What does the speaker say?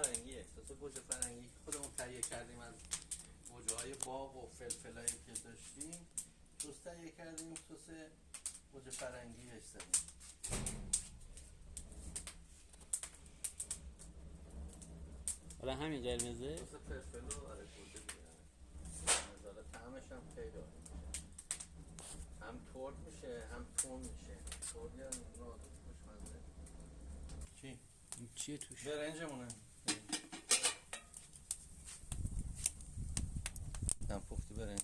فرنگیه، سس گوجه فرنگی خودمون تهیه کردیم از گوجه های باغ و فلفلایی که داشتیم، سس تهیه کردیم، سس گوجه فرنگی بهش زدیم. حالا همین قرمزه سس فلفل و گوجه دیگه، حالا طعمش هم خیلی عالی میشه، هم ترد میشه هم تون میشه، ترد یا نازک خوشمزه. چی؟ چیه توش؟ برنجمونه، هم پختی برنج.